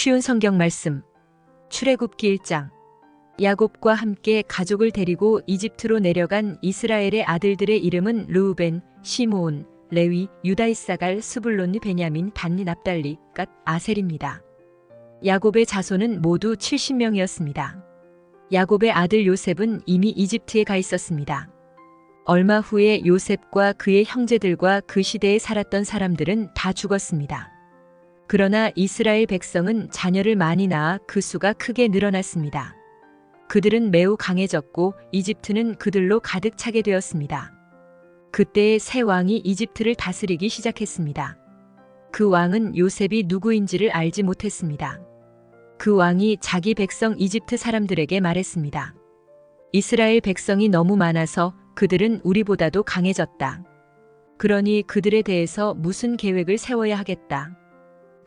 쉬운 성경 말씀. 출애굽기 1장. 야곱과 함께 가족을 데리고 이집트로 내려간 이스라엘의 아들들의 이름은 르우벤, 시므온, 레위, 유다, 이사갈, 스불론, 베냐민, 단니, 납달리, 갓, 아셀입니다. 야곱의 자손은 모두 70명이었습니다. 야곱의 아들 요셉은 이미 이집트에 가 있었습니다. 얼마 후에 요셉과 그의 형제들과 그 시대에 살았던 사람들은 다 죽었습니다. 그러나 이스라엘 백성은 자녀를 많이 낳아 그 수가 크게 늘어났습니다. 그들은 매우 강해졌고 이집트는 그들로 가득 차게 되었습니다. 그때의 새 왕이 이집트를 다스리기 시작했습니다. 그 왕은 요셉이 누구인지를 알지 못했습니다. 그 왕이 자기 백성 이집트 사람들에게 말했습니다. 이스라엘 백성이 너무 많아서 그들은 우리보다도 강해졌다. 그러니 그들에 대해서 무슨 계획을 세워야 하겠다.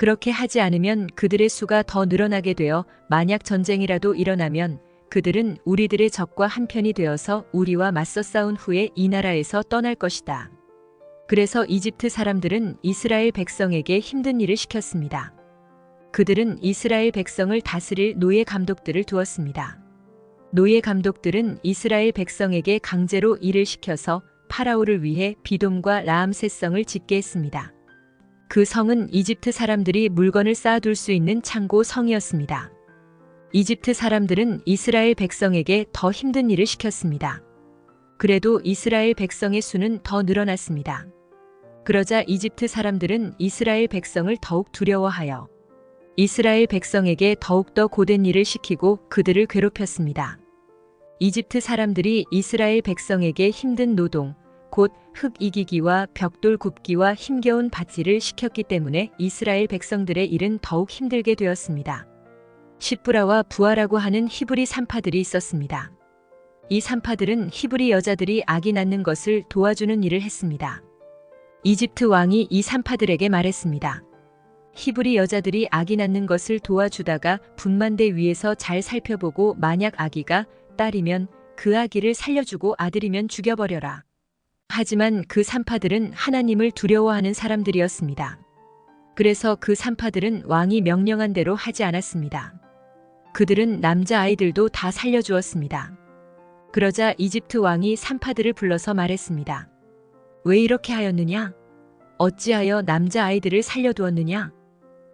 그렇게 하지 않으면 그들의 수가 더 늘어나게 되어 만약 전쟁이라도 일어나면 그들은 우리들의 적과 한편이 되어서 우리와 맞서 싸운 후에 이 나라에서 떠날 것이다. 그래서 이집트 사람들은 이스라엘 백성에게 힘든 일을 시켰습니다. 그들은 이스라엘 백성을 다스릴 노예 감독들을 두었습니다. 노예 감독들은 이스라엘 백성에게 강제로 일을 시켜서 파라오를 위해 비돔과 라암셋성을 짓게 했습니다. 그 성은 이집트 사람들이 물건을 쌓아둘 수 있는 창고 성이었습니다. 이집트 사람들은 이스라엘 백성에게 더 힘든 일을 시켰습니다. 그래도 이스라엘 백성의 수는 더 늘어났습니다. 그러자 이집트 사람들은 이스라엘 백성을 더욱 두려워하여 이스라엘 백성에게 더욱더 고된 일을 시키고 그들을 괴롭혔습니다. 이집트 사람들이 이스라엘 백성에게 힘든 노동, 곧 흙 이기기와 벽돌 굽기와 힘겨운 밭일을 시켰기 때문에 이스라엘 백성들의 일은 더욱 힘들게 되었습니다. 시브라와 부하라고 하는 히브리 산파들이 있었습니다. 이 산파들은 히브리 여자들이 아기 낳는 것을 도와주는 일을 했습니다. 이집트 왕이 이 산파들에게 말했습니다. 히브리 여자들이 아기 낳는 것을 도와주다가 분만대 위에서 잘 살펴보고 만약 아기가 딸이면 그 아기를 살려주고 아들이면 죽여버려라. 하지만 그 산파들은 하나님을 두려워하는 사람들이었습니다. 그래서 그 산파들은 왕이 명령한 대로 하지 않았습니다. 그들은 남자아이들도 다 살려주었습니다. 그러자 이집트 왕이 산파들을 불러서 말했습니다. 왜 이렇게 하였느냐? 어찌하여 남자아이들을 살려두었느냐?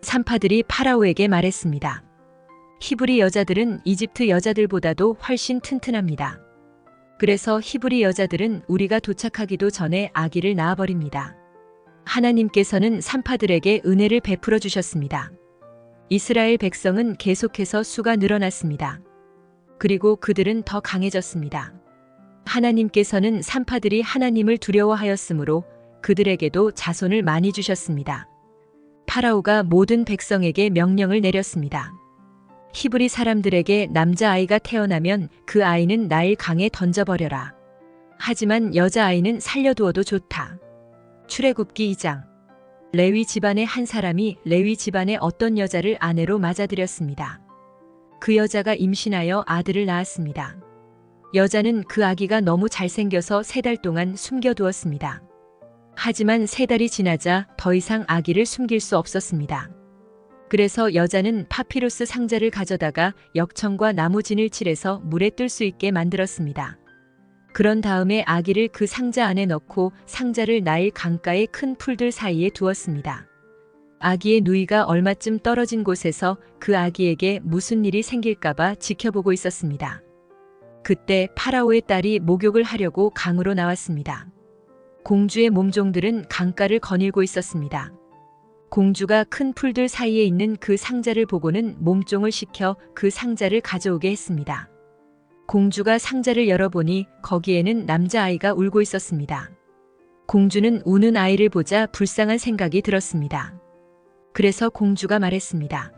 산파들이 파라오에게 말했습니다. 히브리 여자들은 이집트 여자들보다도 훨씬 튼튼합니다. 그래서 히브리 여자들은 우리가 도착하기도 전에 아기를 낳아버립니다. 하나님께서는 산파들에게 은혜를 베풀어 주셨습니다. 이스라엘 백성은 계속해서 수가 늘어났습니다. 그리고 그들은 더 강해졌습니다. 하나님께서는 산파들이 하나님을 두려워하였으므로 그들에게도 자손을 많이 주셨습니다. 파라오가 모든 백성에게 명령을 내렸습니다. 히브리 사람들에게 남자아이가 태어나면 그 아이는 나일 강에 던져버려라. 하지만 여자아이는 살려두어도 좋다. 출애굽기 2장. 레위 집안의 한 사람이 레위 집안의 어떤 여자를 아내로 맞아들였습니다. 그 여자가 임신하여 아들을 낳았습니다. 여자는 그 아기가 너무 잘생겨서 3달 동안 숨겨두었습니다. 하지만 3달이 지나자 더 이상 아기를 숨길 수 없었습니다. 그래서 여자는 파피루스 상자를 가져다가 역청과 나무진을 칠해서 물에 뜰 수 있게 만들었습니다. 그런 다음에 아기를 그 상자 안에 넣고 상자를 나일 강가의 큰 풀들 사이에 두었습니다. 아기의 누이가 얼마쯤 떨어진 곳에서 그 아기에게 무슨 일이 생길까봐 지켜보고 있었습니다. 그때 파라오의 딸이 목욕을 하려고 강으로 나왔습니다. 공주의 몸종들은 강가를 거닐고 있었습니다. 공주가 큰 풀들 사이에 있는 그 상자를 보고는 몸종을 시켜 그 상자를 가져오게 했습니다. 공주가 상자를 열어보니 거기에는 남자아이가 울고 있었습니다. 공주는 우는 아이를 보자 불쌍한 생각이 들었습니다. 그래서 공주가 말했습니다.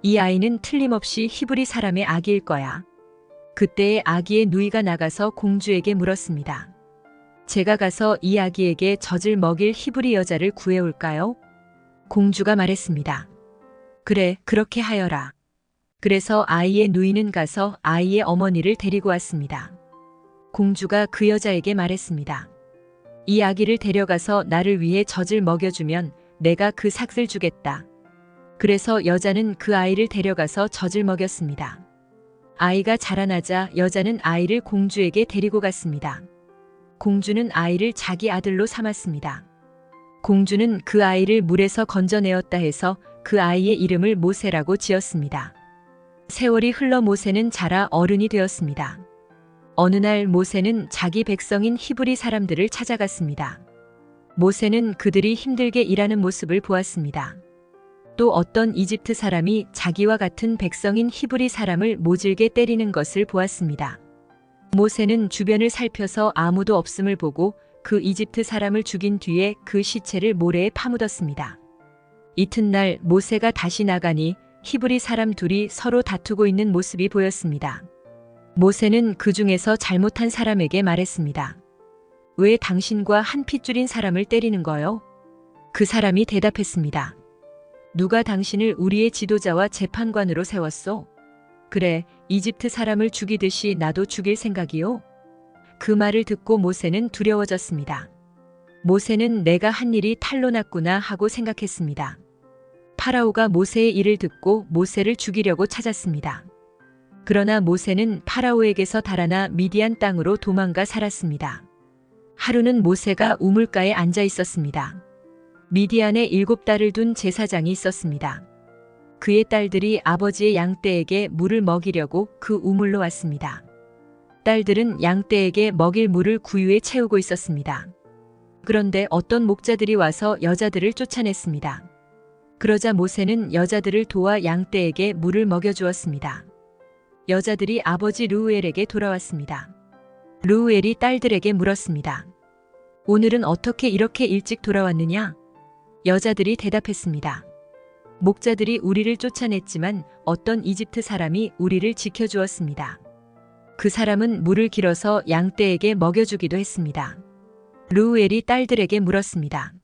이 아이는 틀림없이 히브리 사람의 아기일 거야. 그때의 아기의 누이가 나가서 공주에게 물었습니다. 제가 가서 이 아기에게 젖을 먹일 히브리 여자를 구해올까요? 공주가 말했습니다. 그래, 그렇게 하여라. 그래서 아이의 누이는 가서 아이의 어머니를 데리고 왔습니다. 공주가 그 여자에게 말했습니다. 이 아기를 데려가서 나를 위해 젖을 먹여주면 내가 그 삭을 주겠다. 그래서 여자는 그 아이를 데려가서 젖을 먹였습니다. 아이가 자라나자 여자는 아이를 공주에게 데리고 갔습니다. 공주는 아이를 자기 아들로 삼았습니다. 공주는 그 아이를 물에서 건져내었다 해서 그 아이의 이름을 모세라고 지었습니다. 세월이 흘러 모세는 자라 어른이 되었습니다. 어느 날 모세는 자기 백성인 히브리 사람들을 찾아갔습니다. 모세는 그들이 힘들게 일하는 모습을 보았습니다. 또 어떤 이집트 사람이 자기와 같은 백성인 히브리 사람을 모질게 때리는 것을 보았습니다. 모세는 주변을 살펴서 아무도 없음을 보고 그 이집트 사람을 죽인 뒤에 그 시체를 모래에 파묻었습니다. 이튿날 모세가 다시 나가니 히브리 사람 둘이 서로 다투고 있는 모습이 보였습니다. 모세는 그 중에서 잘못한 사람에게 말했습니다. 왜 당신과 한 핏줄인 사람을 때리는 거요? 그 사람이 대답했습니다. 누가 당신을 우리의 지도자와 재판관으로 세웠소? 그래, 이집트 사람을 죽이듯이 나도 죽일 생각이요? 그 말을 듣고 모세는 두려워졌습니다. 모세는 내가 한 일이 탈로 났구나 하고 생각했습니다. 파라오가 모세의 일을 듣고 모세를 죽이려고 찾았습니다. 그러나 모세는 파라오에게서 달아나 미디안 땅으로 도망가 살았습니다. 하루는 모세가 우물가에 앉아 있었습니다. 미디안에 7딸을 둔 제사장이 있었습니다. 그의 딸들이 아버지의 양떼에게 물을 먹이려고 그 우물로 왔습니다. 딸들은 양떼에게 먹일 물을 구유에 채우고 있었습니다. 그런데 어떤 목자들이 와서 여자들을 쫓아냈습니다. 그러자 모세는 여자들을 도와 양떼에게 물을 먹여주었습니다. 여자들이 아버지 르우엘에게 돌아왔습니다. 르우엘이 딸들에게 물었습니다. 오늘은 어떻게 이렇게 일찍 돌아왔느냐? 여자들이 대답했습니다. 목자들이 우리를 쫓아냈지만 어떤 이집트 사람이 우리를 지켜주었습니다. 그 사람은 물을 길어서 양떼에게 먹여주기도 했습니다. 르우엘이 딸들에게 물었습니다.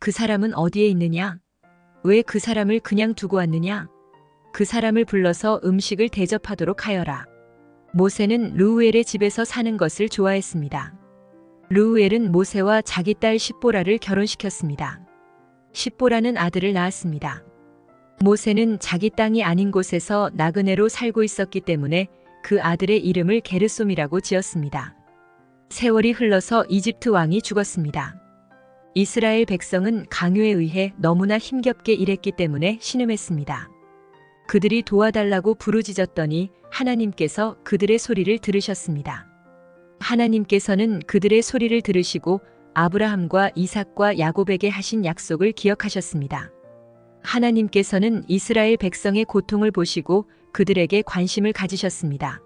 그 사람은 어디에 있느냐? 왜 그 사람을 그냥 두고 왔느냐? 그 사람을 불러서 음식을 대접하도록 하여라. 모세는 르우엘의 집에서 사는 것을 좋아했습니다. 르우엘은 모세와 자기 딸 십보라를 결혼시켰습니다. 십보라는 아들을 낳았습니다. 모세는 자기 땅이 아닌 곳에서 나그네로 살고 있었기 때문에 그 아들의 이름을 게르솜이라고 지었습니다. 세월이 흘러서 이집트 왕이 죽었습니다. 이스라엘 백성은 강요에 의해 너무나 힘겹게 일했기 때문에 신음했습니다. 그들이 도와달라고 부르짖었더니 하나님께서 그들의 소리를 들으셨습니다. 하나님께서는 그들의 소리를 들으시고 아브라함과 이삭과 야곱에게 하신 약속을 기억하셨습니다. 하나님께서는 이스라엘 백성의 고통을 보시고 그들에게 관심을 가지셨습니다.